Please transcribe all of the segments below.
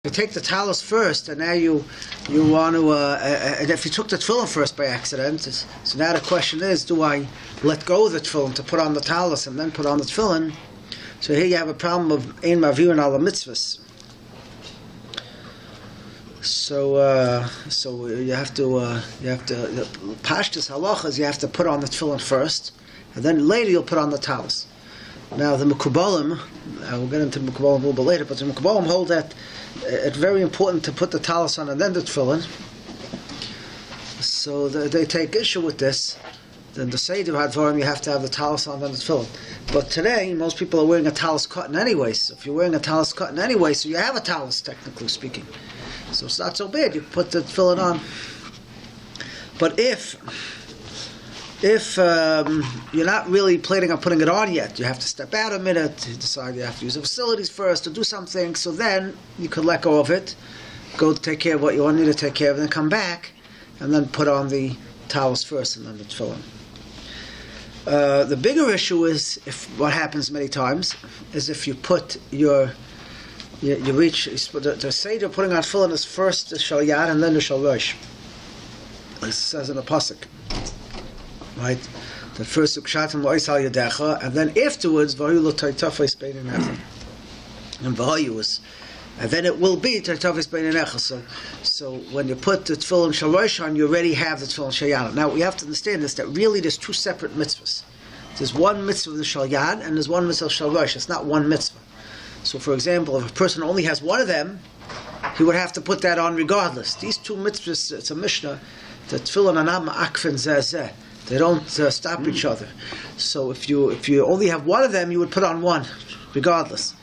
You take the talus first, and now you want to. And if you took the tefillin first by accident, so now the question is: do I let go of the tefillin to put on the talus and then put on the tefillin? So here you have a problem of ein mavirin ala mitzvahs. So you have to pashtus halachas. You have to put on the tefillin first, and then later you'll put on the talus. Now the Mekubalim, we'll get into the Mekubalim a little bit later, but the Mekubalim hold that it's very important to put the talus on and then the tefillin. So they take issue with this. Then the Seder Hadvarim, you have to have the talus on and then the tefillin. But today, most people are wearing a talus cotton anyway. So if you're wearing a talus cotton anyway, so you have a talus, technically speaking. So it's not so bad. You put the tefillin on. But if you're not really planning on putting it on yet, you have to step out a minute, you decide you have to use the facilities first to do something, so then you could let go of it, go take care of what you want to take care of, then come back, and then put on the towels first and then the tefillin. The bigger issue is, if what happens many times, is if you put the Seder putting on tefillin is first the Shal Yad and then the Shal Rosh. This says in the Pasuk. Right, the first ukshatim lo'is al yadecha, and then afterwards vayu lo taitafes bein enecha, and vayu is, and then it will be taitafes bein enecha. So when you put the tefillin shal rosh on, you already have the tefillin shal yad. Now we have to understand this, that really there's two separate mitzvahs. There's one mitzvah of the shal yad, and there's one mitzvah of shal rosh. It's not one mitzvah. So for example, if a person only has one of them, he would have to put that on regardless. These two mitzvahs, it's a mishnah, the tefillin anam akfen zeh. They don't stop each other. So if you only have one of them, you would put on one, regardless.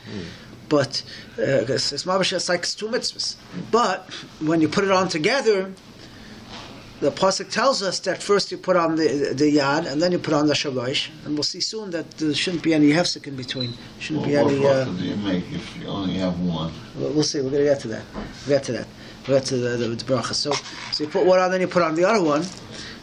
But it's like it's two mitzvahs. But when you put it on together, the pasuk tells us that first you put on the yad, and then you put on the shalosh, and we'll see soon that there shouldn't be any hefsek in between. Shouldn't be any. What do you make if you only have one? We'll see. We're going to get to that. We'll get to the bracha. So you put one on, then you put on the other one.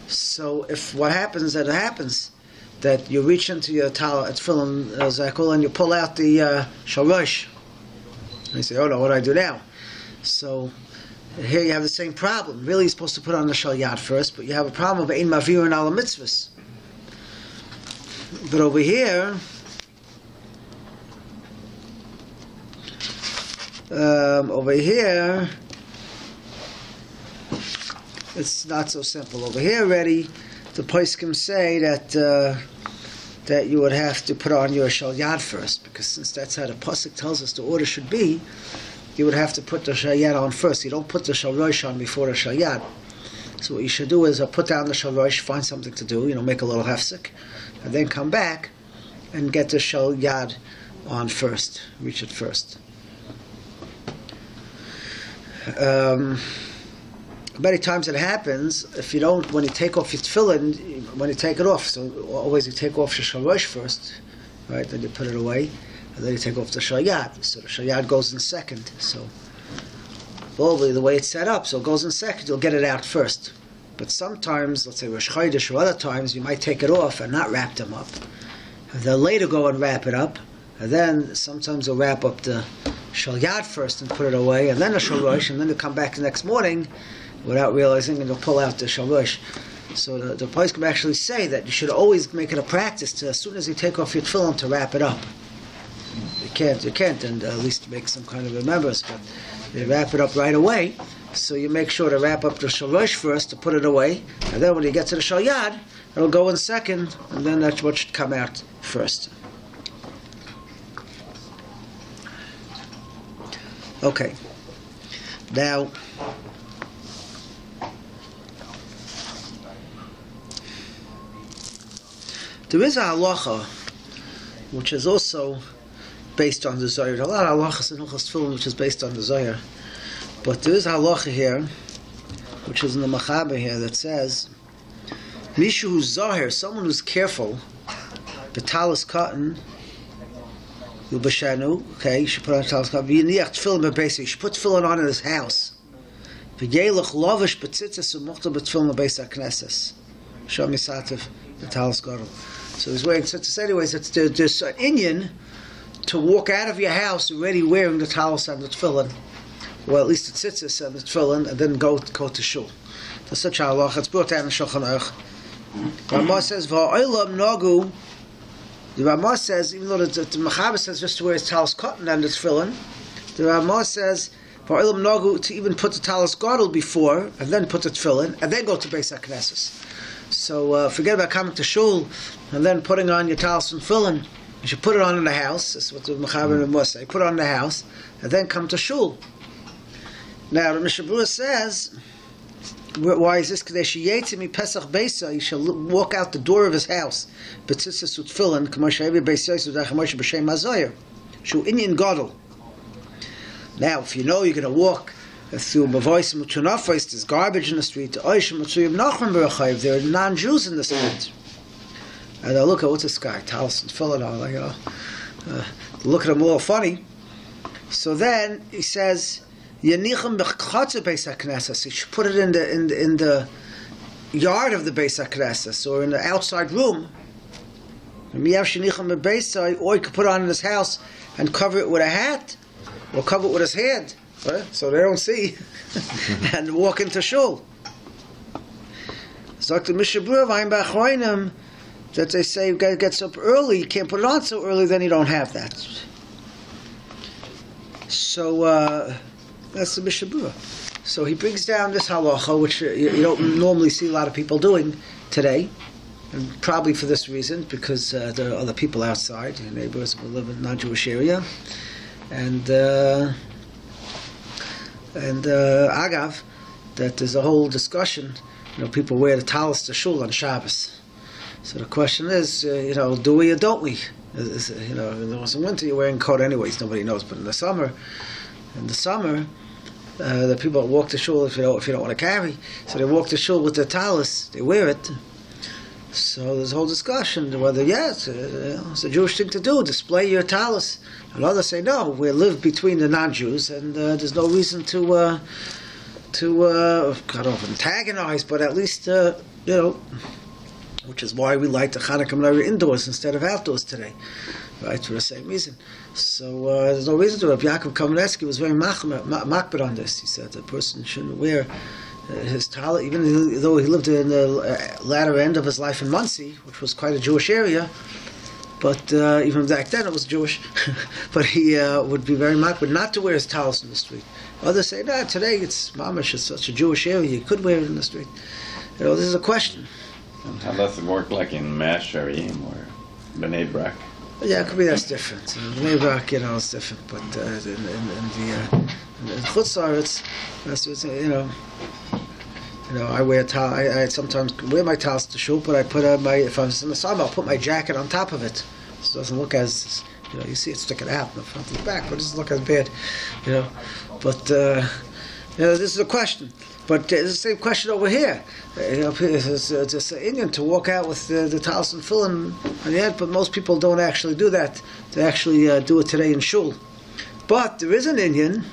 So if what happens, that you reach into your tefillin zakul and you pull out the shalosh, and you say, "Oh no, what do I do now?" So here you have the same problem. Really, you're supposed to put on the shal yad first, but you have a problem of ein mavirin ala mitzvahs. But over here, it's not so simple. Over here already, the poskim say that you would have to put on your shal yad first, because since that's how the pasuk tells us the order should be, you would have to put the shal yad on first. You don't put the shal rosh on before the shal yad. So what you should do is put down the shal rosh, find something to do, make a little hefsek, and then come back and get the shal yad on first, reach it first. Many times it happens, if you don't, when you take off your tefillin, when you take it off, so always you take off your shal rosh first, right, then you put it away, and then you take off the shal yad. So the shal yad goes in second. So, probably the way it's set up, so it goes in second, you'll get it out first. But sometimes, let's say Rosh Chodesh or other times, you might take it off and not wrap them up. And then later go and wrap it up, and then sometimes you'll wrap up the shal yad first and put it away, and then the shal rosh, and then you come back the next morning without realizing, and you'll pull out the shal rosh. So the place can actually say that you should always make it a practice to, as soon as you take off your tefillin, to wrap it up. You can't, and at least make some kind of remembrance, but you wrap it up right away. So you make sure to wrap up the shal rosh first, to put it away, and then when you get to the shal yad, it'll go in second, and then that's what should come out first. Okay. Now, there is a halacha which is also based on the Zohar. A lot of halachas in Hilchos Tefillin which is based on the Zohar. But there is a halacha here, which is in the Machaber here, that says, Mishu who's Zohar, someone who's careful, betalis cotton, Yubashanu, okay, you should put on talis cotton, v'yiniach tefillin b'beis, you should put tefillin on in his house. V'yelech lovish b'tzitzis u'muchta b'tefillin b'beis ha'knesses. Shom yisativ b'talis cotton. So he's wearing tzitzis anyways. There's an inyan to walk out of your house already wearing the talis and the tefillin, well, at least the tzitzis and the tefillin, and then go to shul. There's such a halacha. It's brought down in Shulchan Aruch. Ramah says, "Va'olam nagu." The Ramah says, even though the Mechaber says just to wear his talis cotton and the tefillin, the Ramah says, "Va'olam nagu," to even put the talis girdle before, and then put the tefillin, and then go to Beis HaKnesses. So forget about coming to shul and then putting on your talis and tefillin. You should put it on in the house. That's what the Mechaber and Ramah say. Put it on in the house, and then come to shul. Now the Mishnah Berurah says, why is this? Because Pesach Beisa, he shall walk out the door of his house. B'tzitzis utfilin, k'moshe Beis Yosef d'Achemoshe b'shem Hazoyer, shu inyan gadol. Now, if you know you're going to walk through Mavois and Mutunafos, there's garbage in the street. There are non-Jews in the street, and I look at what's this guy, Talis and tefillin, look at him all funny. So then he says, Yenichem b'chotzer Beis HaKnesses. You should put it in the yard of the Beis HaKnesses, or in the outside room. Or you could put it on in his house and cover it with a hat, or cover it with his hand, right? So they don't see, and walk into shul. So the Mishnah Berurah that they say guy gets up early, you can't put it on so early, then you don't have that. So that's the Mishnah Berurah. So he brings down this halacha, which you don't normally see a lot of people doing today, and probably for this reason, because there are other people outside, your neighbors who live in a non-Jewish area, and agav, that there's a whole discussion. People wear the talis to shul on Shabbos. So the question is, do we or don't we? In the winter you're wearing a coat anyways, nobody knows, but in the summer, the people walk to shul if you don't want to carry, so they walk to shul with their talis, they wear it. So there's a whole discussion whether it's a Jewish thing to do, display your talis. And others say no, we live between the non-Jews, and there's no reason to kind of antagonize, but at least which is why we like the Chanukah menorah indoors instead of outdoors today, right? For the same reason. So there's no reason to it. Yaakov Kamenetsky was very makbid on this. He said the person shouldn't wear his talis, even though he lived in the latter end of his life in Muncie, which was quite a Jewish area. But even back then it was Jewish. But he would be very makbid not to wear his talis in the street. Others say, no, today it's mamash, it's such a Jewish area, you could wear it in the street. This is a question. And how does it work, like in Masharim or Bnei Brak? Yeah, it could be that's different. In Bnei Brak, it's different. But in Chutz La'aretz, I wear I sometimes wear my talis to shul, but I put if I'm in the summer, I'll put my jacket on top of it. So it doesn't look as, you see it sticking out from the front and the back, but it doesn't look as bad, But this is a question. But it's the same question over here. It's just an Indian to walk out with the talis and tefillin on the head, but most people don't actually do that. They actually do it today in shul. But there is an Indian,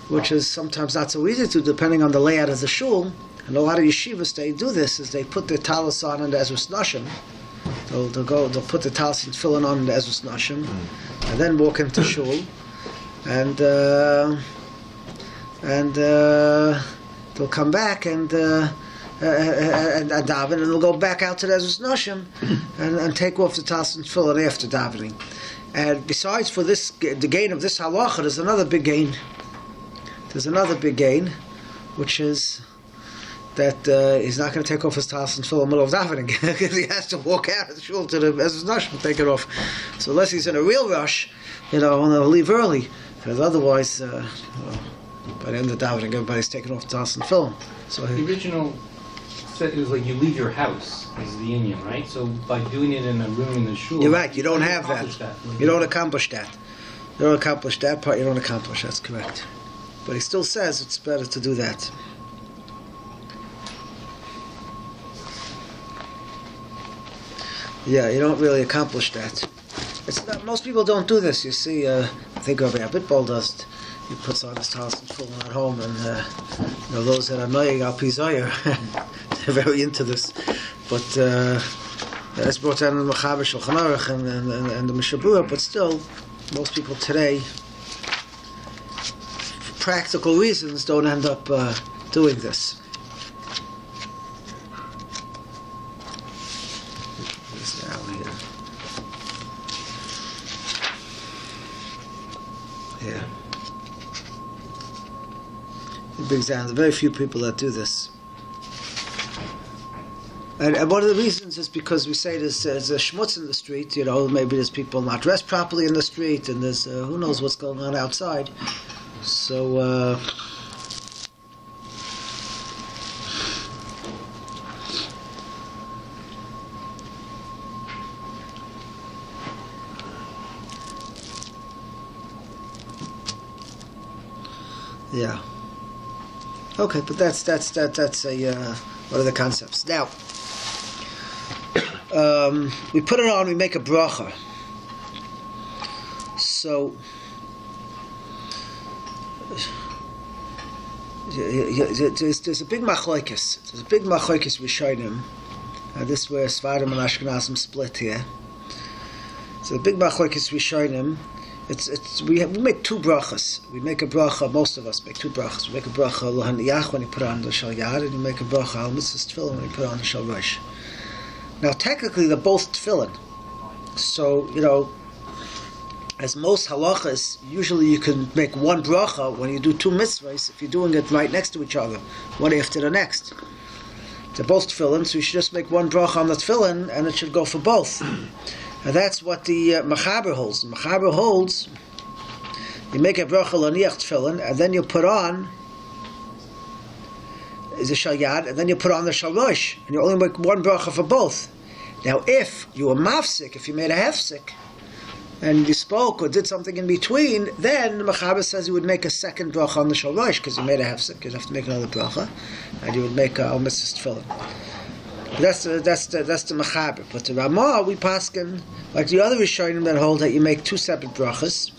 which is sometimes not so easy to, depending on the layout of the shul. And a lot of yeshivas, they do this, is they put their talis on in the Ezras Nashim. They'll put the talis and tefillin on in the Ezras Nashim, and then walk into shul, and they'll come back and daven, and they'll go back out to the Ezras Nashim and take off the talis and tefillin after davening. And besides for this, the gain of this halacha, there's another big gain. Which is that he's not going to take off his talis and tefillin in the middle of davening, because he has to walk out of the shul to the Ezras Nashim and take it off. So unless he's in a real rush, and he'll leave early, because otherwise, by the end of davening, everybody's taking off the talis and tefillin. So the original said it was like you leave your house as the Indian, right? So by doing it in a room in the shul, you're right. You don't have that. You don't accomplish that. You don't accomplish that part. You don't accomplish. That's correct. But he still says it's better to do that. Yeah, you don't really accomplish that. It's not, most people don't do this. You see, I think Rabbi Abitbol does it. He puts on his talis and tefillin at home, and those that are noying al pi zoyer, they're very into this. But it's brought down in the Mechaber Shulchan Aruch and the Mishnah Berurah. But still, most people today practical reasons, don't end up doing this. This down here. Yeah. It brings down. There are very few people that do this. And one of the reasons is because we say there's a schmutz in the street, maybe there's people not dressed properly in the street, and there's who knows what's going on outside. So, yeah. Okay, but that's a one of the concepts. Now, we put it on, we make a bracha. So, there's a big machlokes. There's a big machlokes rishonim. This is where Sfarim and Ashkenazim split here. So the big machlokes rishonim. We make two brachas. We make a bracha. Most of us make two brachas. We make a bracha l'haniyach when you put on the shal yad, and you make a bracha al mitzvahs tefillin when you put on the shal rosh. Now, technically, they're both tefillin. So, as most halachas, usually you can make one bracha when you do two mitzvahs if you're doing it right next to each other, one after the next. They're both tefillin, so you should just make one bracha on the tefillin, and it should go for both. And that's what the Mechaber holds. The Mechaber holds, you make a bracha l'niach tefillin, and then you put on is a shal yad, and then you put on the shal rosh, and you only make one bracha for both. Now, if you were mafsik, if you made a hefsik, and you spoke or did something in between, then the Mechaber says you would make a second bracha on the shal rosh, because you made a hefsik. You'd have to make another bracha, and you would make al mitzvahs tefillin. That's the Mechaber. But the Ramah, we paskin like the other Rishonim that hold that you make two separate brachas.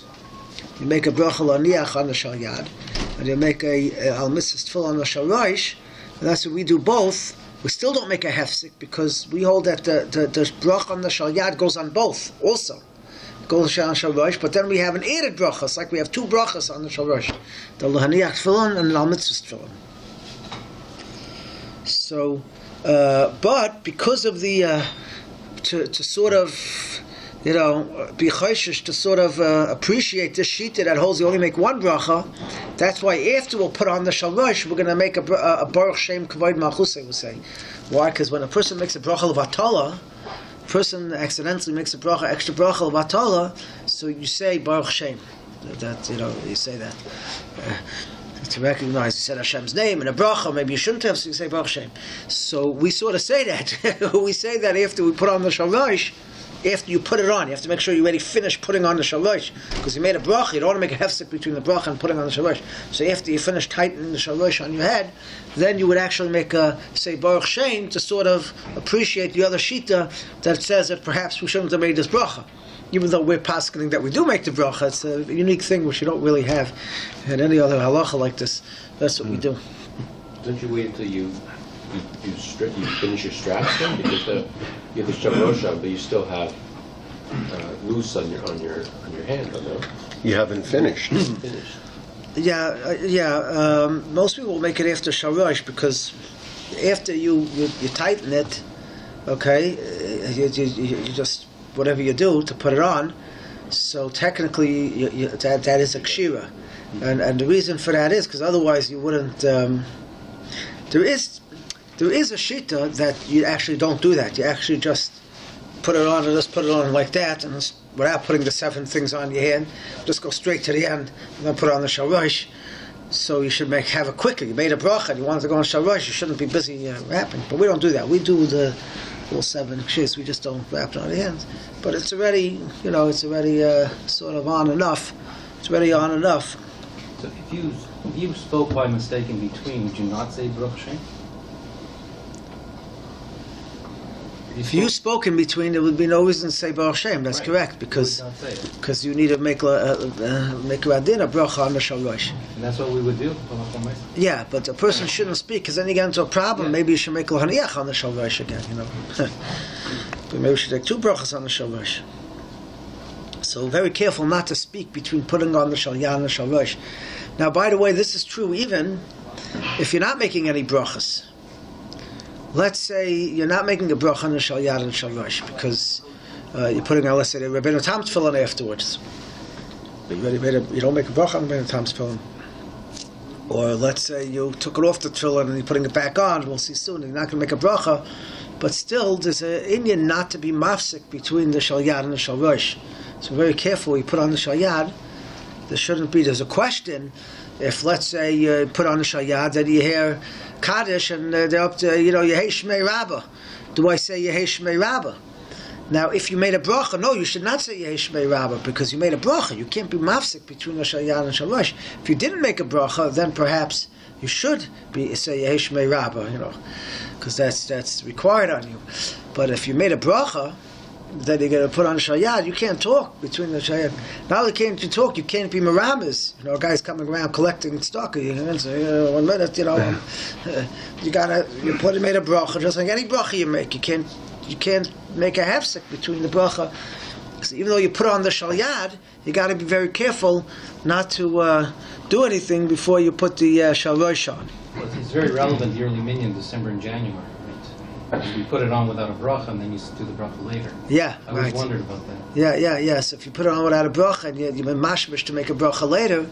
You make a bracha l'niach on the shal yad, and you make a al mitzvahs tefillin on the shal rosh. And that's what we do both. We still don't make a hefsik because we hold that the bracha on the shal yad goes on both also. It goes on shal rosh, but then we have an added bracha. It's like we have two brachas on the shal rosh, the l'haniach tefillin and the al mitzvahs tefillin. So. But because of the to sort of be chayshish, to sort of appreciate this shita that holds you only make one bracha, that's why after we'll put on the shal rosh, we're going to make a baruch shem kavod malchusay. We say why? Because when a person makes a bracha of atala, a person accidentally makes a bracha extra bracha of atala, so you say baruch shem. That you say that. To recognize, you said Hashem's name in a bracha, maybe you shouldn't have, so you say Baruch Shem. So we sort of say that. We say that after we put on the shal rosh, after you put it on, you have to make sure you already finish putting on the shal rosh, because you made a bracha, you don't want to make a hefsek between the bracha and putting on the shal rosh. So after you finish tightening the shal rosh on your head, then you would actually make say Baruch Shem to sort of appreciate the other shita that says that perhaps we shouldn't have made this bracha. Even though we're paskening that we do make the bracha, it's a unique thing which you don't really have in any other halacha like this. That's what we do. Don't you wait until you finish your straps then? Because you have the shal rosh on, but you still have loose on your hand, no? You haven't finished. Yeah. Most people will make it after shal rosh because after you tighten it, okay, you just whatever you do to put it on, so technically that is a kshira, and the reason for that is because otherwise you wouldn't. There is a shita that you actually don't do that. You actually just put it on and just put it on like that, and without putting the 7 things on your hand, just go straight to the end and then put it on the shal rosh. So you should have it quickly. You made a bracha and you wanted to go on shal rosh. You shouldn't be busy wrapping, but we don't do that. We do the all 7 kshis. We just don't wrap it on the hands. But it's already, sort of on enough. It's already on enough. So if you spoke by mistake in between, would you not say Baruch Shem? If you spoke in between, there would be no reason to say Baruch Shem. That's correct, because you need to make a radin, a bracha on the shal rosh. And that's what we would do. Yeah, but a person shouldn't speak, because then you get into a problem. Yeah. Maybe you should make l'haniach on the shal rosh again. But maybe we should take 2 brachas on the shal rosh. So very careful not to speak between putting on the shal yad and the shal rosh. Now, by the way, this is true even if you're not making any brachas. Let's say you're not making a bracha on the Shal Yad and Shal Rosh because you're putting on, let's say, the Rabbeinu Tam tefillin afterwards. But you don't make a bracha on the Rabbeinu Tam tefillin. Or let's say you took it off the tefillin and you're putting it back on. We'll see soon. You're not going to make a bracha, but still, there's an Indian not to be mafsik between the Shal Yad and the Shal Rosh. So very careful. You put on the Shal Yad. There shouldn't be. There's a question. If let's say you put on the Shal Yad, then you hear Kaddish and they're up to Yehei Shmei Rabbah. Do I say Yehei Shmei Rabbah? Now, if you made a bracha, no, you should not say Yehei Shmei Rabbah because you made a bracha. You can't be mafsik between the Shal Yad and Shal Rosh. If you didn't make a bracha, then perhaps you should say Yehei Shmei Rabbah, because that's required on you. But if you made a bracha, then you're going to put on the Shal Yad. You can't talk between the Shal Yad. Not only can't you talk, you can't be meramis. A guy's coming around collecting stock. 1 minute, you made a bracha just like any bracha you make. You can't make a hefsek between the bracha. So even though you put on the Shal Yad, you got to be very careful not to do anything before you put the Shal Rosh on. Well, it's very relevant, the early minyan, December and January, right? You put it on without a bracha and then you do the bracha later. Yeah, I always wondered about that. Yeah. So if you put it on without a bracha and you've been mashmish to make a bracha later,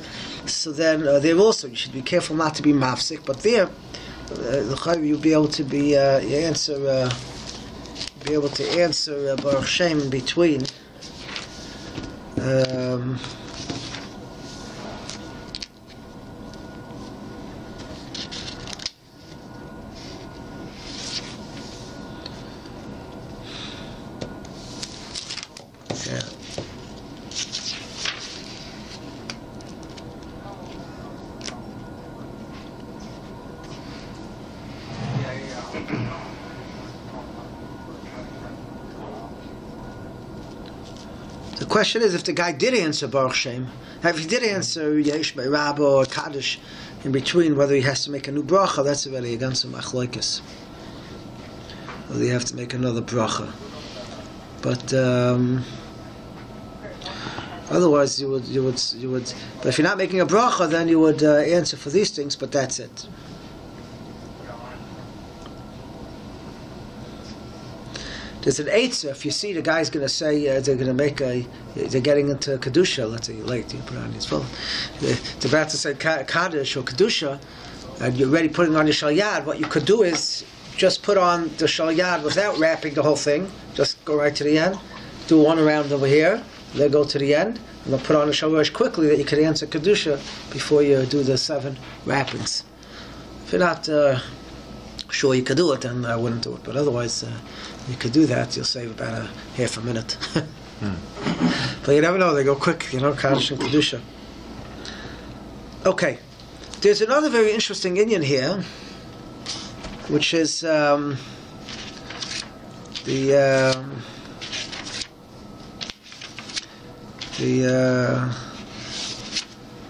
so then there also you should be careful not to be mafsik. But there, you'll be able to answer Baruch Shem in between. The question is, if the guy did answer Baruch Shem, if he did answer Yesh Rabbah or Kaddish in between, whether he has to make a new bracha, that's already against some achloikis. Whether you have to make another bracha. But otherwise, you would. But if you're not making a bracha, then you would answer for these things. But that's it. There's an eitzah. If you see the guy's going to say they're getting into kedusha. Let's say you're late, you put on his phone. They're about to say kaddish or kedusha, and you're already putting on your Shal Yad. What you could do is just put on the Shal Yad without wrapping the whole thing. Just go right to the end. Do one around over here. Then go to the end, and then put on the Shal Rosh quickly that you can answer kedusha before you do the 7 wrappings. If you're not sure you could do it, then I wouldn't do it. But otherwise, you could do that. You'll save about a half a minute. But you never know. They go quick, Kaddish and kedusha. Okay. There's another very interesting Indian here, which is the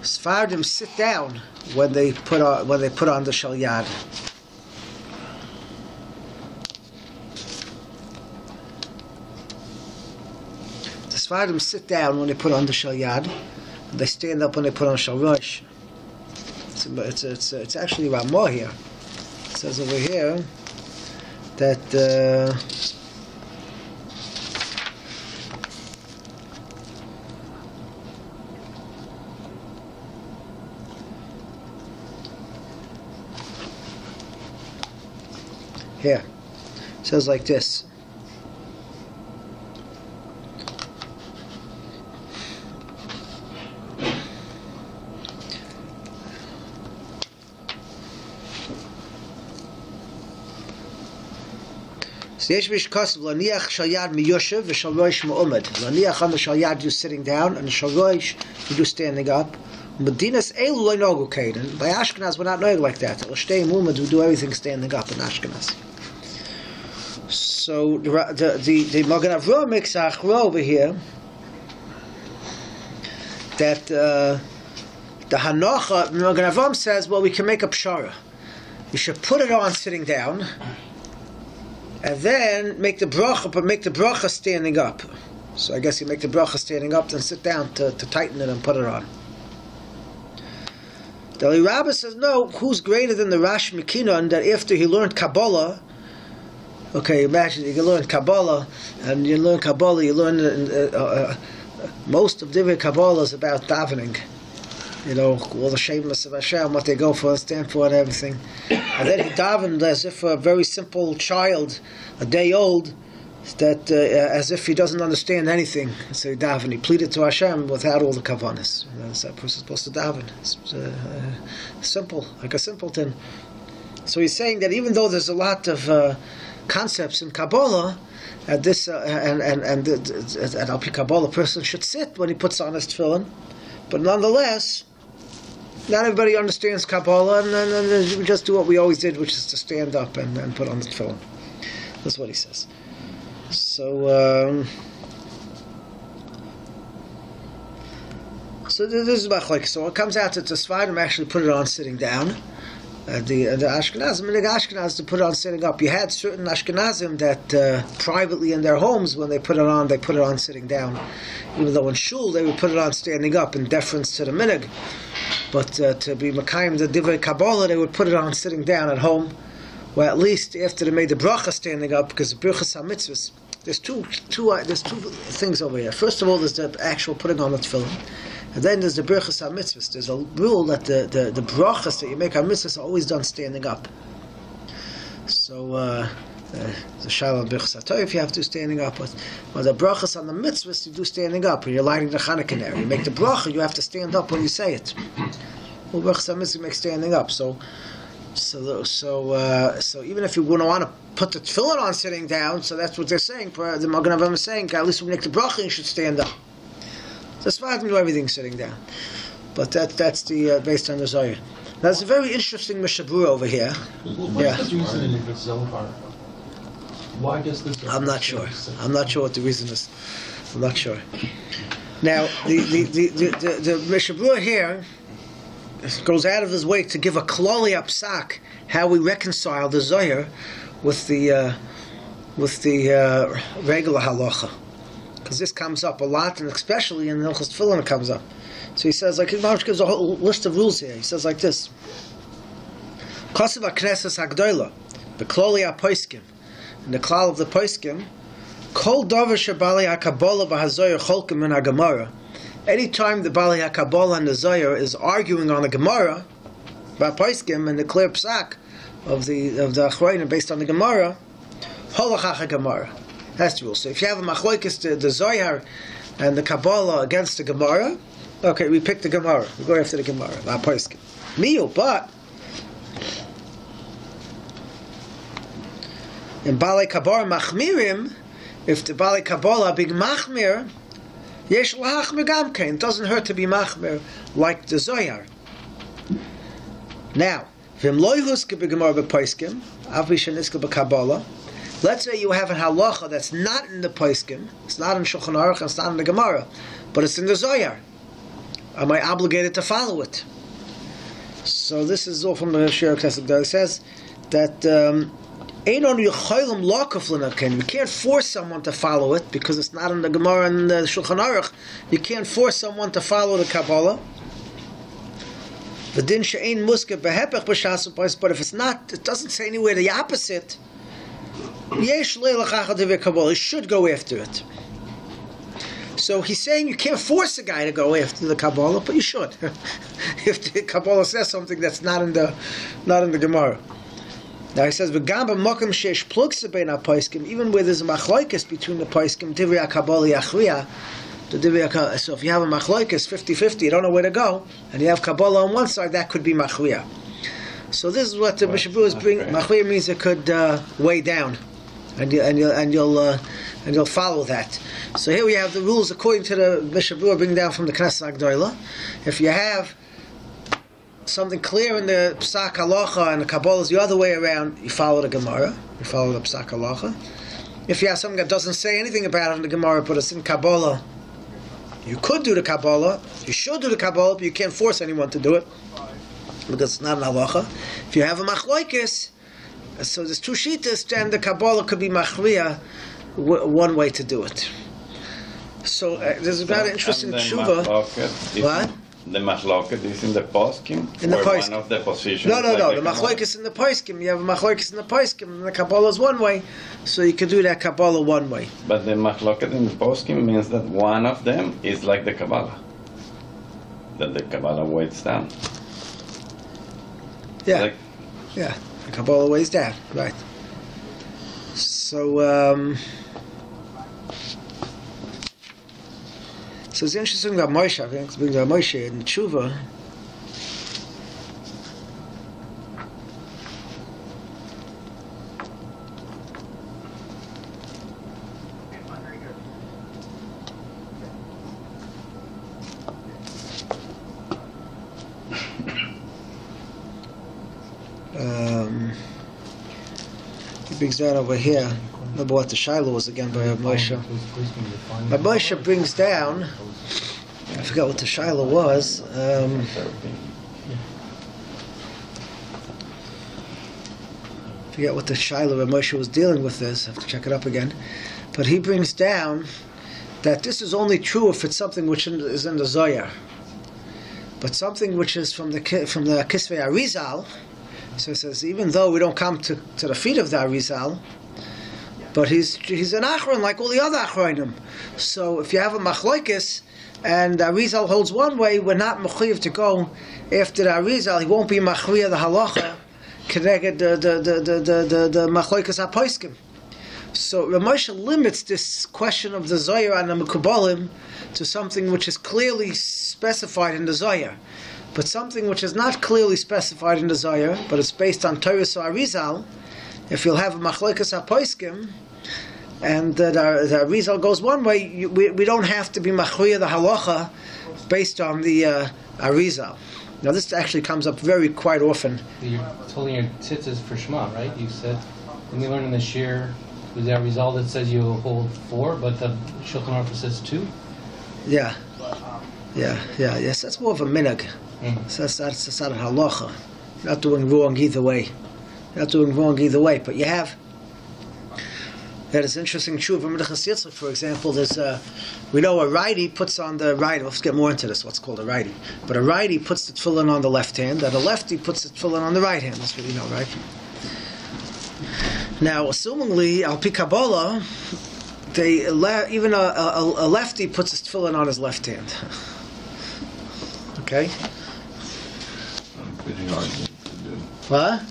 Sephardim sit down when they put on the Shal Yad. The Sephardim sit down when they put on the Shal Yad, and they stand up when they put on Shal Rosh. It's actually Ramah here. It says over here that here it says like this. Yesh Kosev Laniach Shal Yad Miyoshev v'Shal Rosh Me'omed. Laniach on the Shal Yad you sitting down, and the Shal Rosh you do standing up. Medinas Elu Lo Nogu Kaden. By Ashkenaz we're not knowing like that. L'shtei Mu'omed we do everything standing up in Ashkenaz. So the Magen Avraham makes a achra over here that the Hanocha. Magen Avraham says, well, we can make a pshara. You should put it on sitting down, and then make the bracha, but make the bracha standing up. So I guess you make the bracha standing up, then sit down to tighten it and put it on. The Rabbah says, no, who's greater than the Rash Mekinon that after he learned Kabbalah, okay, imagine you can learn Kabbalah, and you learn Kabbalah, you learn most of Divrei Kabbalah is about davening. You know, all the shemoneh-esrei of Hashem, what they go for, stand for, and everything. And then he davened as if a very simple child, a day old, that as if he doesn't understand anything. So he davened. He pleaded to Hashem without all the kavanas. That's that person's supposed to daven. It's simple, like a simpleton. So he's saying that even though there's a lot of concepts in Kabbalah, and this and Al Pi Kabbalah, a person should sit when he puts on his tefillin, but nonetheless, not everybody understands Kabbalah, and we just do what we always did, which is to stand up and put on the tefillin. That's what he says. So, so this is machlokes. So it comes out that the Sfardim actually put it on sitting down. The Ashkenazim, the Ashkenazim to put it on sitting up. You had certain Ashkenazim that privately in their homes, when they put it on sitting down. Even though in shul they would put it on standing up in deference to the minhag. But to be makayim the divrei Kabbalah, they would put it on sitting down at home. Well, at least after they made the bracha standing up, because the birchas ha-mitzvahs, there's two things over here. First of all, there's the actual putting on the tefillin, and then there's the birchas ha-mitzvahs. There's a rule that the brachas that you make on mitzvahs are always done standing up. So the shalom birchas ha-torah if you have to standing up, but the brachas on the mitzvahs you do standing up. When you're lighting the Chanukah there, you make the bracha, you have to stand up when you say it. Well, birchas ha-mitzvahs make standing up. So even if you wouldn't want to put the tefillin on sitting down, so that's what they're saying. The Magen Avraham is saying, at least when you make the bracha, you should stand up. So Sfardim do everything sitting down, but that's the based on the Zohar. Now there's a very interesting Mishabur over here. What's the reason in the Zohar? Why does this? I'm not sure. I'm not sure what the reason is. I'm not sure. Now the Mishabur here goes out of his way to give a klali apsak how we reconcile the Zohar with the regular halacha, because this comes up a lot, and especially in Hilchos Tefillin it comes up. So he says, like, he gives a whole list of rules here. He says like this: Kosev HaKnesses HaGdola, B'klali HaPoiskim, in the klal of the Poiskim, Kol Dover Shebali HaKabbalah V'HaZohar Cholkim in HaGemara. Anytime the Bali HaKabbalah and the Zohar is arguing on the Gemara, about Poiskim and the clear psak of the Achronim based on the Gemara, halacha Gemara. That's the rule. So if you have a machlokes the Zohar and the Kabbalah against the Gemara, okay, we pick the Gemara. We go after the Gemara. About Poiskim. Miyu, but in Bali Kabbalah Machmirim, if the Bali Kabbalah big Machmir, Yesh lahachmir gamkein. It doesn't hurt to be machmir like the Zohar. Now, v'im lo yihuske b'gemara b'poiskim, avi sheniske b'kabbalah. Let's say you have a halacha that's not in the poiskim, it's not in Shulchan Aruch, it's not in the Gemara, but it's in the Zohar. Am I obligated to follow it? So this is all from the Shir Kesef. It says that we can't force someone to follow it because it's not in the Gemara and the Shulchan Aruch. You can't force someone to follow the Kabbalah. But if it's not, it doesn't say anywhere the opposite. You should go after it. So he's saying you can't force a guy to go after the Kabbalah, but you should. If the Kabbalah says something that's not in the Gemara. Now he says, even where there's a machlokes between the poiskim, divrei Kabbalah yachriya, so if you have a machlokes 50-50, you don't know where to go, and you have Kabbalah on one side, that could be machriya. So this is what the Mishabur is bringing. Machriya means it could weigh down, and you'll follow that. So here we have the rules according to the Mishabur bringing down from the Knesset HaGdolah. If you have something clear in the Psak Halacha and the Kabbalah is the other way around, you follow the Gemara, you follow the Psak Halacha. If you have something that doesn't say anything about it in the Gemara, but it's in Kabbalah, you could do the Kabbalah, you should do the Kabbalah, but you can't force anyone to do it, because it's not an Halacha. If you have a Machlokes, so there's two Shitas, then the Kabbalah could be Machriya, one way to do it. So there's a very interesting tshuva. What? The machloket is in the poskim? In the or poskim. one of the positions? No. The machlokes in the poskim. You have a machlokes in the poskim, and the Kabbalah is one way, so you can do that Kabbalah one way. But the machloket in the poskim means that one of them is like the Kabbalah. That the Kabbalah weighs down. Yeah, Like, yeah. The Kabbalah weighs down, right? So, so it's interesting about Moshe. I think it's about Moshe in Tshuva. He brings down over here. Remember what the Shiloh was again by Moshe. But Moshe brings down. I forgot what the Shiloh was. Forget what the Shiloh where Moshe was dealing with this. I have to check it up again. But he brings down that this is only true if it's something which is in the Zohar. But something which is from the Kisvei Arizal. So he says, even though we don't come to the feet of the Arizal, but he's an Achron like all the other Achronim. So if you have a Machlokes and the Arizal holds one way, we're not Mechuyev to go after the Arizal. He won't be Machriya the halacha connected the Machlokes HaPoskim. So Ramosha limits this question of the Zohar and the Mekubalim to something which is clearly specified in the Zohar. But something which is not clearly specified in the Zohar, but it's based on Torah or Arizal, if you'll have a Machlokes HaPoskim, and the Arizal goes one way, we don't have to be Machriya the halacha based on the Arizal. Now this actually comes up quite often. You're holding your tzitzis for Shema, right? You said, when we learn in the Shir, was that result that says you hold 4, but the Shulchan Aruch says 2? Yes, that's more of a minhag. So that's not a halacha. You're not doing wrong either way. But you have. That is interesting. True. For example, there's we know a righty puts on the right. Let's get more into this. What's called a righty? But a righty puts the tefillin on the left hand, and a lefty puts the tefillin on the right hand. That's what you know, right? Now, assumingly, al pi Kabbalah, even a lefty puts his tefillin on his left hand. Okay. Pretty hard thing to do. What?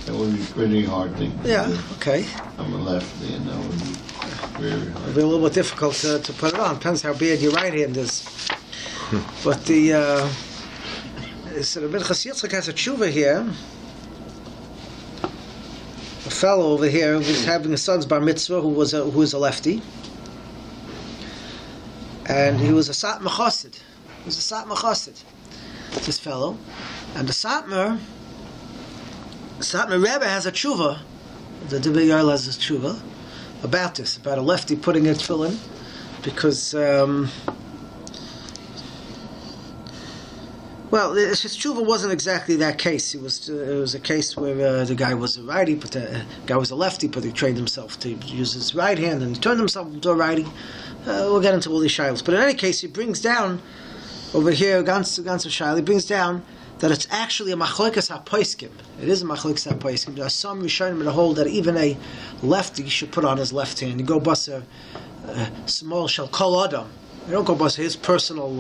That would be a pretty hard thing to do. Yeah. Okay. I'm a lefty, and that would be very hard. It'll be a little bit difficult to put it on. Depends how bad your right hand is. But the so the Mordechai Yitzchak has a tshuva here. A fellow over here who was having a son's bar mitzvah who was a lefty, and he was a Satmar Chassid. This fellow, and the Satmar Rebbe has a tshuva. The Divrei Yoel has a tshuva about this, about a lefty putting a tefillin, because his tshuva wasn't exactly that case. It was a case where the guy was a righty, but the guy was a lefty, but he trained himself to use his right hand, and he turned himself into a righty. We'll get into all these shilos, but in any case, he brings down over here, Gans Shayla, he brings down that it's actually a Machlokes HaPoskim. It is a Machlokes HaPoskim. There are some Rishonim that hold that even a lefty should put on his left hand. You go bust a small shel kol adam. You don't go bust his personal,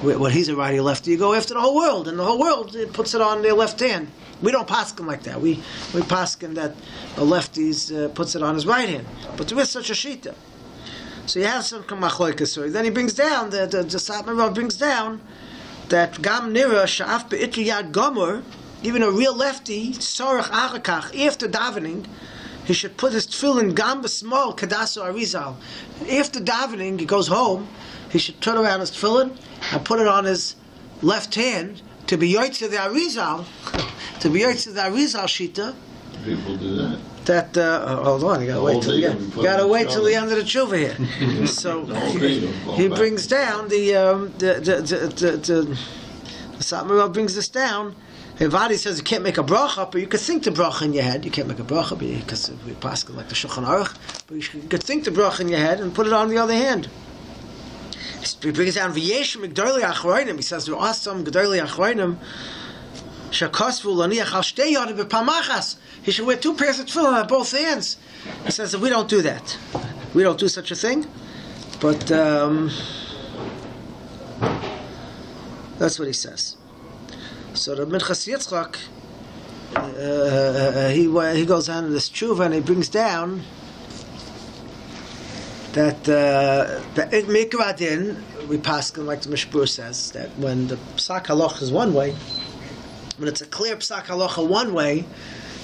when he's a righty or lefty. You go after the whole world, and the whole world puts it on their left hand. We don't paskin like that. We paskin that a lefty puts it on his right hand. But there is such a shita. So you have some machlokes. Then he brings down the Satmar Rav brings down that gam nira sha'af be'itri yad gomer, even a real lefty sorach achakach after davening, he should put his tefillin gam b'small kadaso arizal. After davening, he goes home. He should turn around his tefillin and put it on his left hand to be yotze the arizal, to be yotze the arizal shita. People do that. Hold on, you gotta wait till the end of the tshuva here. So he brings down the Satmar Rav brings this down. Hevadi says you can't make a bracha, but you could think the bracha in your head. You can't make a bracha because we paskin like the Shulchan Aruch, but you could think the bracha in your head and put it on the other hand. He brings down V'yesh Gedolei Achronim. He says there are some Gedolei Achronim shekosvu laniach al shtei yadayim b'pamachas. He should wear 2 pairs of tefillin on both hands. He says that we don't do that. We don't do such a thing. But that's what he says. So the Minchas Yitzchak, he goes on in this tshuva and he brings down that Mikra Adin, we paskin like the Mishpur says, that when the psak halacha is one way, when it's a clear psak halacha one way,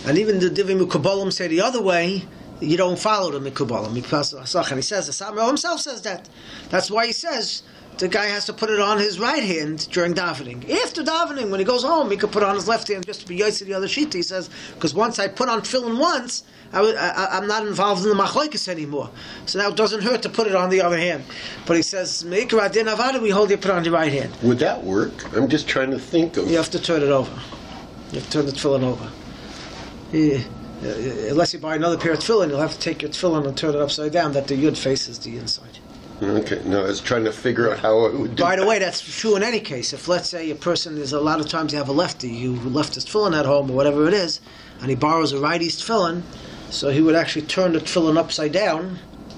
and even the Divi Mikubalim say the other way, you don't follow the Mikubalim. And he says, the Samuel himself says that. That's why he says the guy has to put it on his right hand during davening. After davening, when he goes home, he could put it on his left hand just to be yoytze the other sheet. He says, because once I put on tefillin once, I'm not involved in the machlokes anymore. So now it doesn't hurt to put it on the other hand. But he says, Meikar Adin Avada, we hold you put it on the right hand. Would that work? I'm just trying to think of... You have to turn it over. You have to turn the tefillin over. Unless you buy another pair of tefillin, you'll have to take your tefillin and turn it upside down, that the yud faces the inside. Okay, no, I was trying to figure out how I would do By the way, that's true in any case. If, let's say, a person, there's a lot of times you have a lefty, you left his tefillin at home or whatever it is, and he borrows a righty's tefillin, so he would actually turn the tefillin upside down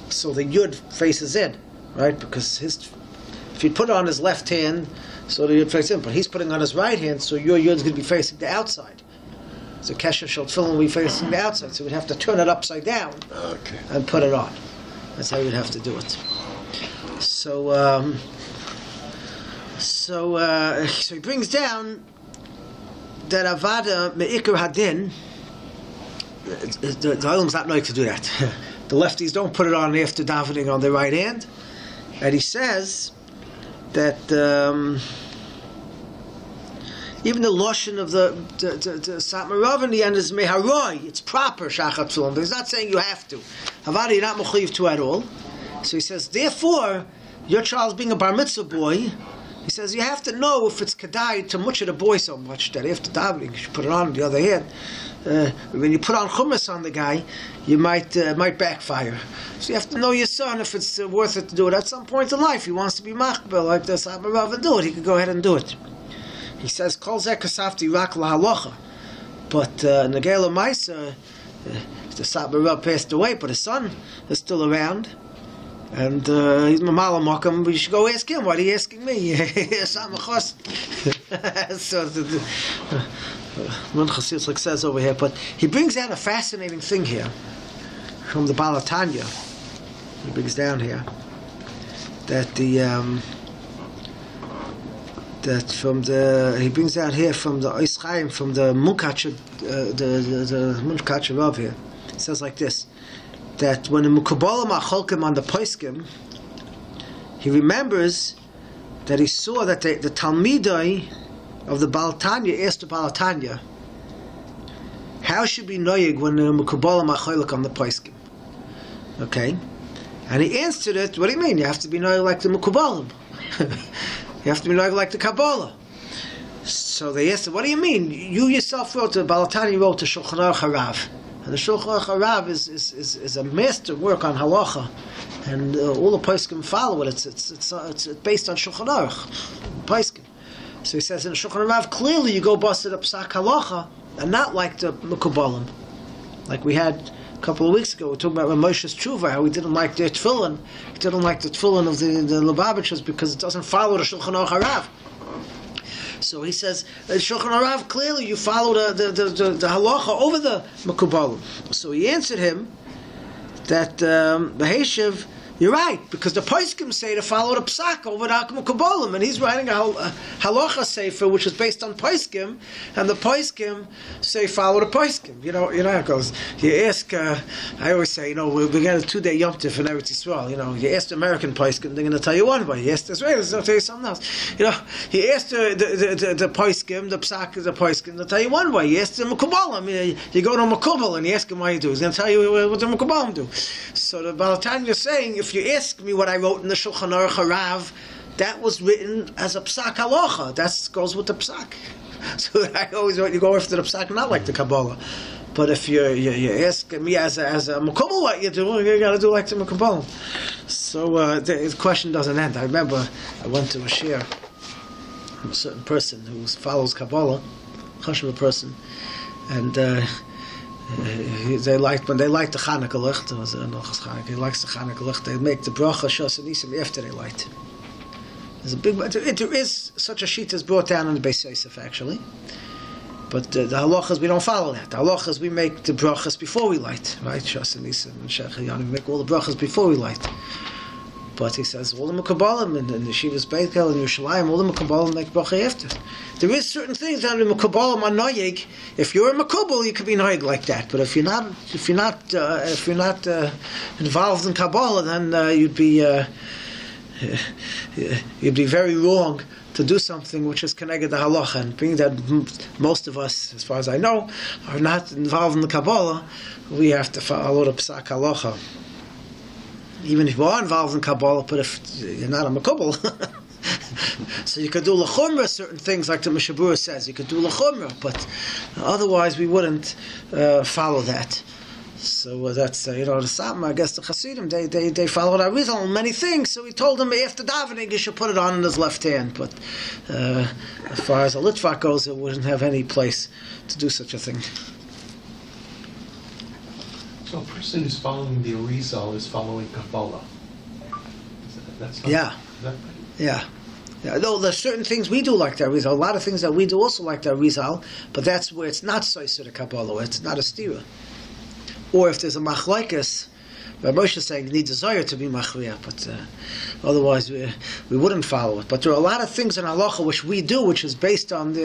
so the yud faces in, right? Because if he put it on his left hand, so the yud faces in, but he's putting it on his right hand, so your yud's going to be facing the outside. So kesher shel tefillin will be facing the outside, so we'd have to turn it upside down and put it on. That's how you'd have to do it. So he brings down that Avada Me'ikar Hadin. The Olam's not knowing to do that. The lefties don't put it on after davening on their right hand, and he says that even the lashon of the Satmarav in the end is meharoi. It's proper shachat tefillin, but he's not saying you have to. Avada you're not mechuyev to at all. So he says, therefore, your child's being a bar mitzvah boy, he says you have to know if it's kedai to much of the boy so much that after davening you should put it on the other hand. When you put on chumash on the guy, you might backfire. So you have to know your son if it's worth it to do it at some point in life. He wants to be machbel like the Sabarav and do it. He could go ahead and do it. He says, Kol zeh kasafti rak lahalacha. But Negela Maisa, the Sabarav passed away, but his son is still around. And he's mamala makam. We should go ask him. Why are you asking me? So Mordechai says over here, but he brings out a fascinating thing here from the Baal Tanya. He brings down here that he brings out here from the Ois Chaim, from the Munkacher, the Munkacher Rav here. It says like this, that when the Mukabalim Acholkim on the Poskim, he remembers that he saw that the Talmidai of the Baal Tanya asked the Baal Tanya, how should be noyeg when the Mukabalim Acholkim on the Poskim? Okay? And he answered it, what do you mean? You have to be noyeg like the Mukabalim. You have to be noyeg like the Kabbalah. So they asked him, what do you mean? You yourself wrote, the Baal Tanya wrote the Shulchan Aruch Harav. And the Shulchan Aruch Harav is a master work on halacha, and all the poskim follow it. It's based on Shulchan Aruch poskim. So he says in the Shulchan Aruch clearly you go busted up psak halacha, and not like the Mekubalim, like we had a couple of weeks ago. We were talking about Moshe's tshuva, how he didn't like their tefillin. He didn't like the tefillin of the Lubavitchers because it doesn't follow the Shulchan Aruch Harav. So he says, Shulchan Aruch, clearly you follow the halacha over the Mekubalim. So he answered him that the Heshiv, you're right, because the Poskim say to follow the Psak over the Mekubalim, and he's writing a halacha sefer which is based on Poskim, and the Poskim say follow the Poskim. You know how it goes. You ask, I always say, we're getting a 2-day Yom Tif in Eretz Yisrael. You ask the American Poskim, they're going to tell you one way. You ask the Israelis, they'll tell you something else. You ask the Poskim, the Psak is the Poskim, they'll tell you one way. You ask the Mekubalim, you go to Mekubal and you ask him what you do. He's going to tell you what the Mekubalim do. So the Baal Tanya is saying, if you ask me what I wrote in the Shulchan Aruch Harav, that was written as a psak halacha. That goes with the psak. So I always want you go after the psak, not like the Kabbalah. But if you ask me as a Mekubal what you do, you got to do like the Mekubal. So So the question doesn't end. I remember I went to a shir from a certain person who follows Kabbalah, chashuv person, and they liked when they liked the Chanukah licht. It was Chanukah. He likes the Chanukah licht. They make the bracha shas and nisim after they light. There's a big. There is such a sheet is brought down in the Beis Yosef actually. But the halachas, we don't follow that. The halachas, we make the brachas before we light, right? Shas and Nisim and Shechayani, we make all the brachas before we light. But he says, all the Mekabalim and the Shivas Beitel and Yerushalayim, all the Mekabalim make bracha after. There is certain things that the Mekabalim are noyeg. If you're a Mekabal, you could be noyeg like that. But if you're not involved in Kabbalah, then you'd be very wrong to do something which is connected to halacha, and being that most of us, as far as I know, are not involved in the Kabbalah, we have to follow the psak halacha. Even if you are involved in Kabbalah, but if you're not a makubal, so you could do l'chumra certain things, like the Mishabura says, you could do l'chumra, but otherwise we wouldn't follow that. So that's the Sam. I guess the Hasidim they followed our Arizal on many things. So he told him after davening he should put it on in his left hand. But as far as a litvak goes, it wouldn't have any place to do such a thing. So a person who's following the Arizal is following Kabbalah. That's not, Yeah. Is that right? Yeah. No, there's certain things we do like the Arizal. A lot of things that we do also like the Arizal, but that's where it's not soiser to Kabbalah. It's not a stira. Or if there's a machlokes, Moshe is saying it needs a Zohar to be machriya, but otherwise we wouldn't follow it. But there are a lot of things in halacha which we do, which is based on the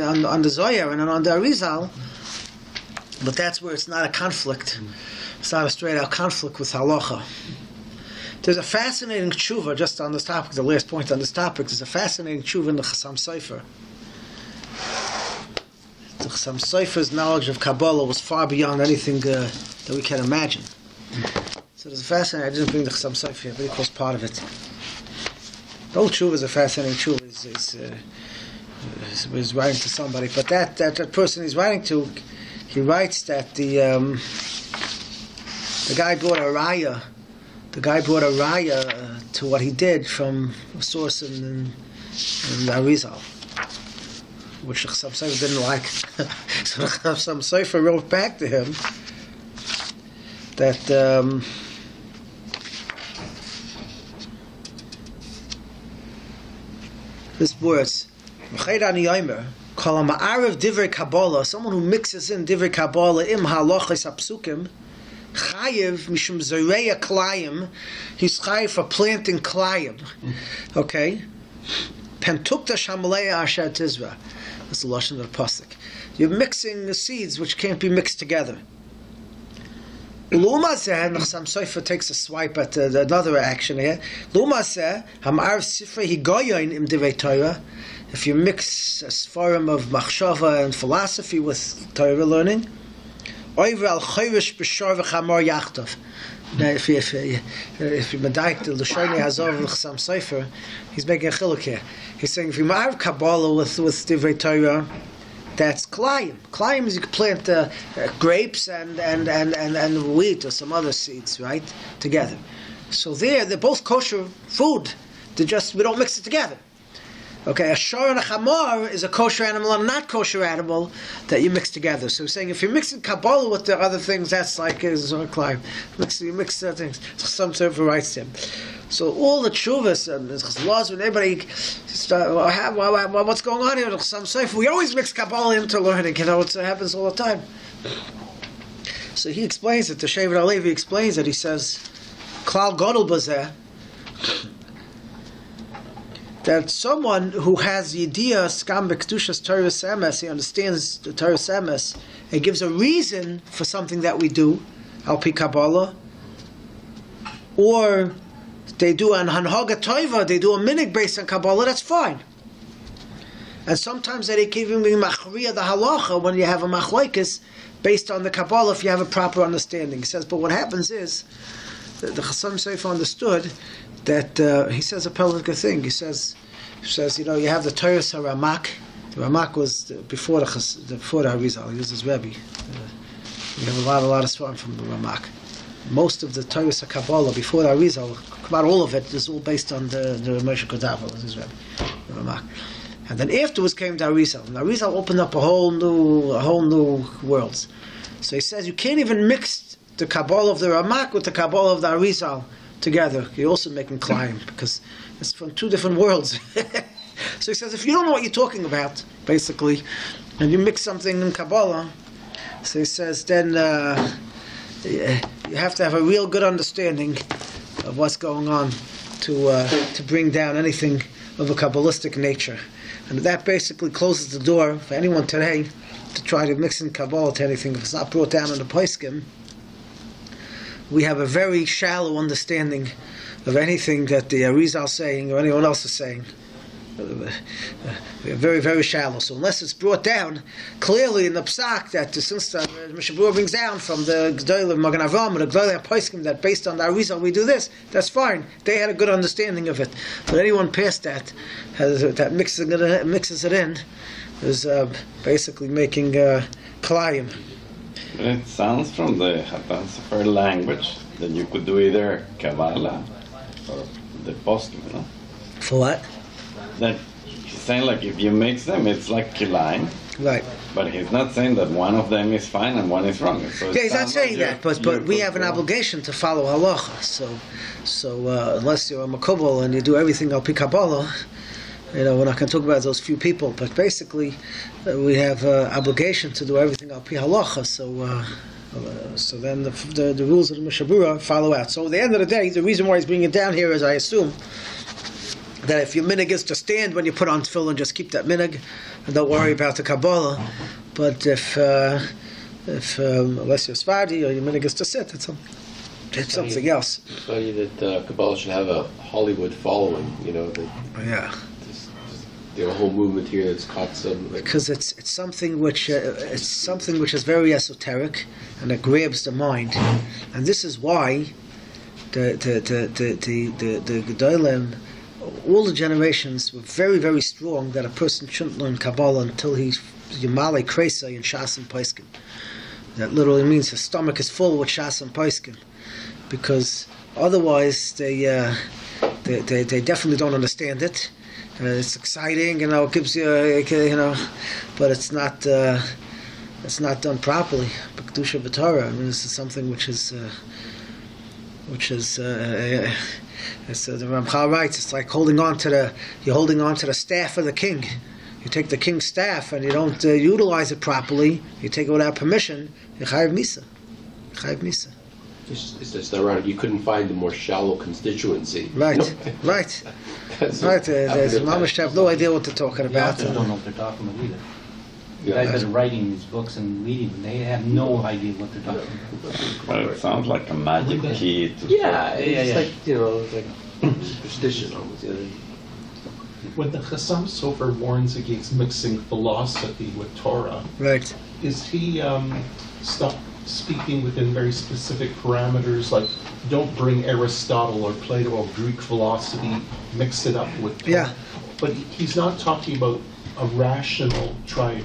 Zohar and on the Arizal, but that's where it's not a conflict. It's not a straight out conflict with halacha. There's a fascinating tshuva just on this topic. The last point on this topic, there's a fascinating tshuva in the Chassam Sofer. The Chassam Sofer's knowledge of Kabbalah was far beyond anything that we can imagine. So there's a fascinating. I didn't bring the Chassam Sofer here, but it was part of it. The whole tshuva is a fascinating tshuva. He's writing to somebody, but that person he's writing to, he writes that the guy brought a raya. The guy brought a raya to what he did from a source in the Arizal, which the Chassam Sofer didn't like. So the Chassam Sofer wrote back to him that this words, someone who mixes in divrei Kabbalah im halachos apsukim, chayiv mishum zoreya klayim, he's chayiv for planting klayim. Okay? Pentukta shamalei asher tizra. That's the lashon of the pasuk. You're mixing the seeds which can't be mixed together. Luma zeh, Chassam Sofer takes a swipe at another action here. Luma zeh, hamar sifrei higoyin im divrei Torah. If you mix a sfarim of machshava and philosophy with Torah learning, oiver al chayrish b'shor v'chamor yachtov. Now, if you medaik the L'shonei Hazor of Chassam Sofer, he's making a chiluk here. He's saying if you ma'arv Kabbalah with divrei Torah, that's klayim. Klayim is you can plant grapes and wheat or some other seeds, right, together. So they're both kosher food. We don't mix it together. Okay, a shor and a chamor is a kosher animal and a not kosher animal that you mix together. So we're saying if you're mixing Kabbalah with the other things, that's like is klayim. You mix things. Some Sofer writes them. So all the tshuvas and the laws, when everybody what's going on here with Chassam Sofer, we always mix Kabbalah into learning. It happens all the time. So he explains it. The Shevet HaLevi explains it. He says, "Klal Gadol Bazeh." That someone who has the idea skam b'kedushas Torah Semes, he understands the Torah Semes, and gives a reason for something that we do, al pi Kabbalah, or they do an hanhaga toiva, they do a minig based on Kabbalah, that's fine. And sometimes they can even be machriya the halacha when you have a machlokes based on the Kabbalah if you have a proper understanding. He says, but what happens is, the Chassam Sofer understood that he says a pelvic thing. He says, you have the Torah Ramak. The Ramak was before the Arizal. He was his Rebbe. We have a lot of swarm from the Ramak. most of the Torah Kabbalah before the Arizal, about all of it, is all based on the Moshe Kodavel, the Ramak. And then afterwards came the Arizal. And the Arizal opened up a whole new world. So he says you can't even mix the Kabbalah of the Ramak with the Kabbalah of the Arizal together. You're also making climb because it's from two different worlds. So he says if you don't know what you're talking about, basically, and you mix something in Kabbalah, so he says then you have to have a real good understanding of what's going on to bring down anything of a Kabbalistic nature. And that basically closes the door for anyone today to try to mix in Kabbalah to anything. If it's not brought down in the Poskim, we have a very shallow understanding of anything that the Arizal is saying or anyone else is saying. Very, very shallow. So unless it's brought down clearly in the Psak that since the Mishabur brings down from the Kollel of Magen Avram, the Kollel of Poskim, that based on the Arizal we do this, that's fine. They had a good understanding of it. But anyone past that that mixes it in is basically making Kalayim. It sounds from the Hatan Sefer language that you could do either Kabbalah or the Poskim, no? For what? That he's saying like if you mix them, it's like kilayim. Right. But he's not saying that one of them is fine and one is wrong. So yeah, he's not saying that, but we have an obligation to follow halacha. So unless you're a makubal and you do everything al pi Kabbalah, we're not going to talk about those few people. But basically, we have obligation to do everything al pi halacha. So then the rules of the Mishabura follow out. So at the end of the day, the reason why he's bringing it down here is, I assume, that if your minig is to stand when you put on tefillin, just keep that minig and don't worry about the Kabbalah. But if unless you're Sfardi or your minig is to sit, it's something else. It's funny that Kabbalah should have a Hollywood following. Yeah. The whole movement here that's caught some. Because it's something which is very esoteric and it grabs the mind, and this is why the Gedolim, all the generations were very, very strong that a person shouldn't learn Kabbalah until he's Yamale Kresa in Shas and Poskim. That literally means his stomach is full with Shas and Poskim, because otherwise they definitely don't understand it. It's exciting, it gives you, but it's not done properly. But Kedusha B'Torah, this is something which is as the Ramchal writes, it's like you're holding on to the staff of the king. You take the king's staff and you don't utilize it properly. You take it without permission. You chayiv misa. It's just ironic. You couldn't find a more shallow constituency. Right. Right. There's mamish have no idea what they're talking about. They don't know what they're talking about either. The guys that are writing these books and leading them, they have no idea what they're talking about. But it sounds like a magic key. It's like superstition almost. When the Chassam Sofer warns against mixing philosophy with Torah, Right. is he speaking within very specific parameters, like don't bring Aristotle or Plato or Greek philosophy, mix it up with Torah? Yeah. But he's not talking about a rational, trying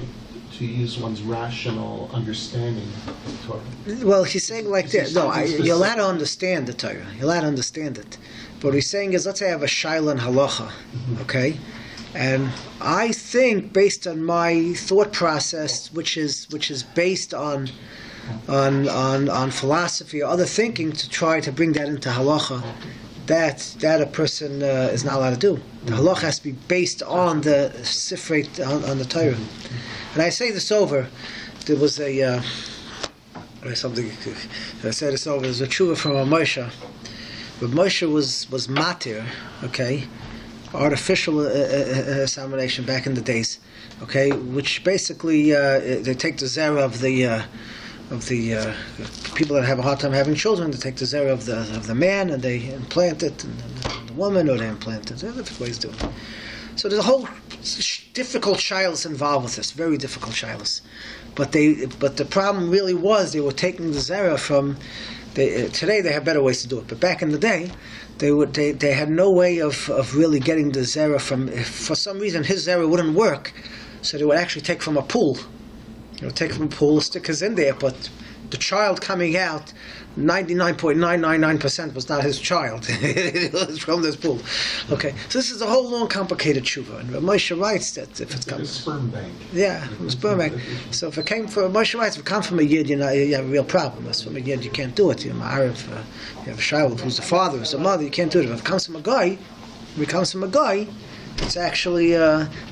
to use one's rational understanding of Torah. Well, he's saying like this. No, you're allowed to understand the Torah. You're allowed to understand it. But what he's saying is, let's say I have a shaila and halacha, okay? And I think, based on my thought process, which is based on philosophy or other thinking, to try to bring that into halacha, that a person is not allowed to do. The halacha has to be based on the sifrei, on the Torah. And I say this over. There was something. I say this over. There's a tshuva from a Moshe. But Moshe was matir, okay, artificial insemination back in the days, okay, which basically they take the zera of the people that have a hard time having children. They take the zera of the man and they implant it, and the woman, or they implant it. There are different ways to do it. So there's a whole difficult shilas involved with this, very difficult shilas. But the problem really was they were taking the zera from. Today they have better ways to do it, but back in the day, they had no way of really getting the zera from. If for some reason his zera wouldn't work, so they would actually take from a pool. Take from a pool, stick his in there, but the child coming out, 99.999% was not his child. It was from this pool. Okay, so this is a whole long, complicated tshuva. And Moshe writes that if it Like a comes, sperm bank. yeah, it was sperm bank. So if it came from Moshe writes, if it comes from a yid, you have a real problem. If it's from a yid, you can't do it. You have a child who's the father, who's the mother, you can't do it. If it comes from a guy, it's actually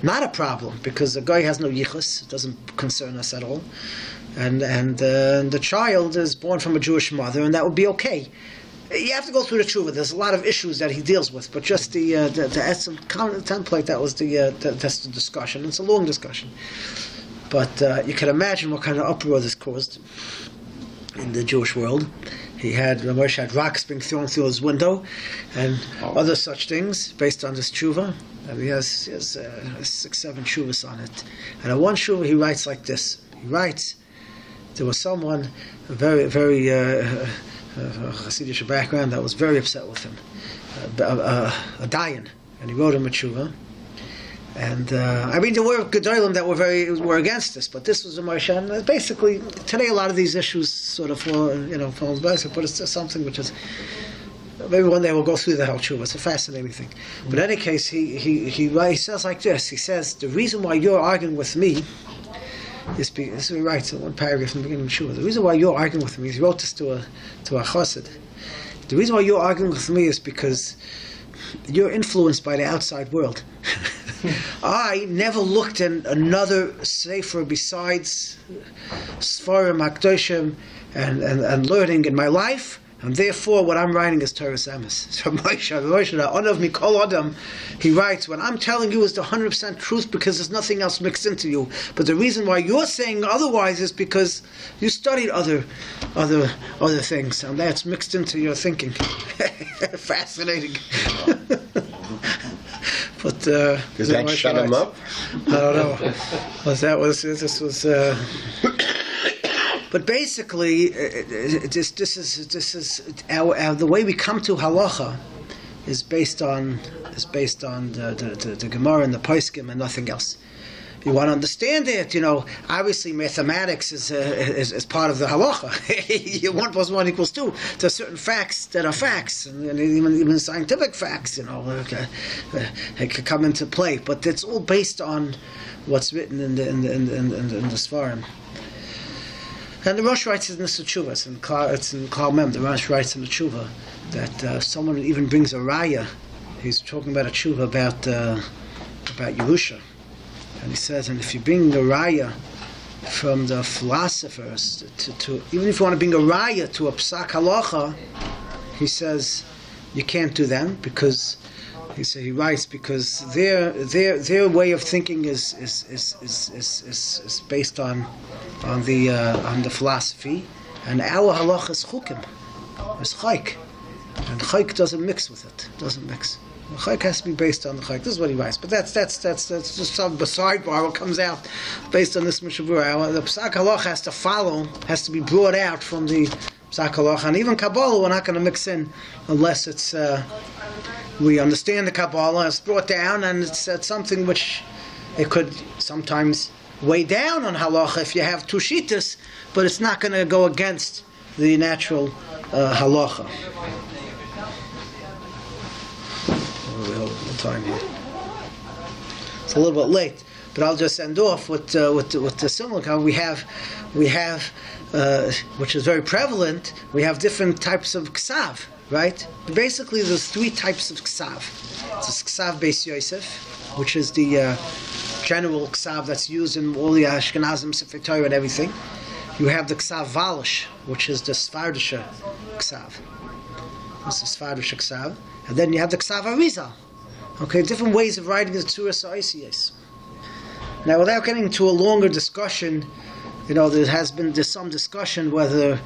not a problem because the guy has no yichus. It doesn't concern us at all. And the child is born from a Jewish mother, and that would be okay. You have to go through the tshuva. There's a lot of issues that he deals with, but just the template, that's the discussion. It's a long discussion, but you can imagine what kind of uproar this caused in the Jewish world. Moshe had rocks being thrown through his window, and other such things based on this tshuva. And he has 6-7 tshuvas on it. And in one tshuva he writes like this. He writes, there was someone, a very Hasidic background, that was very upset with him, a dayan, and he wrote him a tshuva. And there were gedolim that were against this, but this was a Moshe. And basically, today a lot of these issues sort of fall by, but it's just something which is maybe one day we'll go through the whole tshuva. It's a fascinating thing. But in any case, he says like this. He says the reason why you're arguing with me. This is what he writes in one paragraph in the beginning of Shua. The reason why you're arguing with me, he wrote this to a chassid. The reason why you're arguing with me is because you're influenced by the outside world. I never looked in another sefer besides Sfarim HaKadoshim and learning in my life. And therefore, what I'm writing is Torah's emes. So he writes, what I'm telling you is the 100% truth because there's nothing else mixed into you. But the reason why you're saying otherwise is because you studied other things, and that's mixed into your thinking. Fascinating. But does that shut him up? I don't know. This was. But basically, this is the way we come to halacha is based on the Gemara and the Poskim and nothing else. You want to understand it, obviously mathematics is part of the halacha. 1 + 1 = 2. There are certain facts that are facts, and even scientific facts, it could come into play. But it's all based on what's written in the Sfarim. And the Rosh writes in the Tshuva, it's in Klal Mem. The Rosh writes in the Tshuva that someone even brings a raya. He's talking about a Tshuva about Yerusha, and he says, and if you bring a raya from the philosophers to even if you want to bring a raya to a psak halacha, he says you can't do that because he writes because their way of thinking is based on the philosophy, and our halacha is chukim, is chayk, and chayk doesn't mix with it. Doesn't mix. The chayk has to be based on the chayk. This is what he writes. But that's just some sidebar what comes out based on this mishavur. The psak halacha has to be brought out from the psak halacha, and even Kabbalah we're not going to mix in unless it's we understand the Kabbalah. It's brought down, and it's something which it could sometimes weigh down on halacha if you have two shittas, but it's not going to go against the natural halacha. Time here. It's a little bit late, but I'll just end off with the similar kind. We have which is very prevalent. We have different types of ksav, right? Basically, there's 3 types of ksav. It's ksav beis Yosef, which is the general ksav that's used in all the Ashkenazim, Sefer Torah, and everything. You have the ksav valish, which is the Sfardisha ksav. That's the Sfardisha ksav, and then you have the ksav Arizal. Okay, different ways of writing the torah-study. Now, without getting into a longer discussion, there's some discussion whether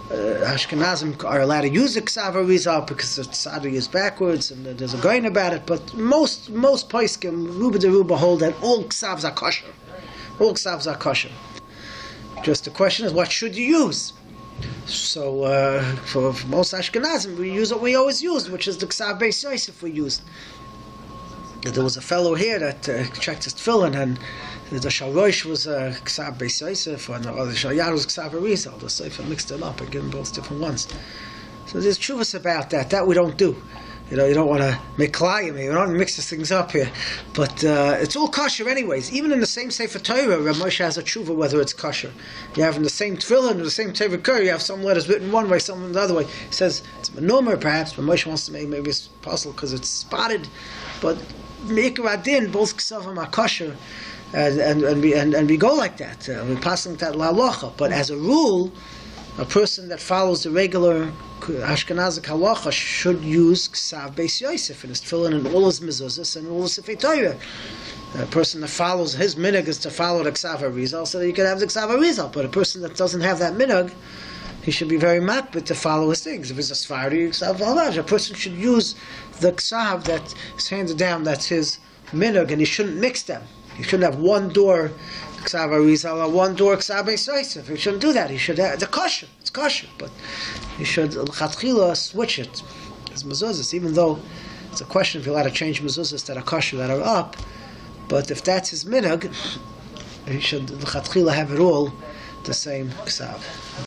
Ashkenazim are allowed to use the ksav Arizal because the tzadi is backwards, and there's a going about it. But most poskim, Ruba de Ruba, hold that all ksavs are kosher. All ksavs are kosher. Just the question is, what should you use? So for most Ashkenazim, we use what we always used, which is the ksav beis Yosef we used. There was a fellow here that checked his tefillin, and The Scheiner Rosh was Ksav Beis Yosef, or the Shal Yad was Ksav Arizal. The Sefer mixed them up and gave them both different ones. So there's truths about that. That we don't do. You don't want to make klayim here. You don't mix these things up here. But it's all kosher anyways. Even in the same Sefer Torah, Rav Moshe has a tshuva whether it's kosher. You have in the same tefillin, in the same Sefer Torah, you have some letters written one way, some the other way. He says it's a nomer perhaps, but Moshe wants to make maybe it's possible because it's spotted. But Meikar Adin, both ksavim are kosher, and we go like that. We're passing that halacha. But as a rule, a person that follows the regular Ashkenazic halacha should use Ksav Beis Yosef in his tefillin and all his mezuzahs and all his Sefer Torah. A person that follows his minhag is to follow the Ksav Arizal, so that you can have the Ksav Arizal. But a person that doesn't have that minhag, he should be very makbid to follow his things. If he's a Sfardi, Ksav Valaj, a person should use the Ksav that is handed down, that's his minhag, and he shouldn't mix them. He shouldn't have one door Ksav Arizal or one door Ksav Beis Yosef. He shouldn't do that. He should have the kosher. It's kosher, but he should halacha-theory switch it as mezuzahs, even though it's a question if you're allowed to change mezuzahs that are kosher that are up. But if that's his minhag, he should halacha-theory have it all the same Ksav.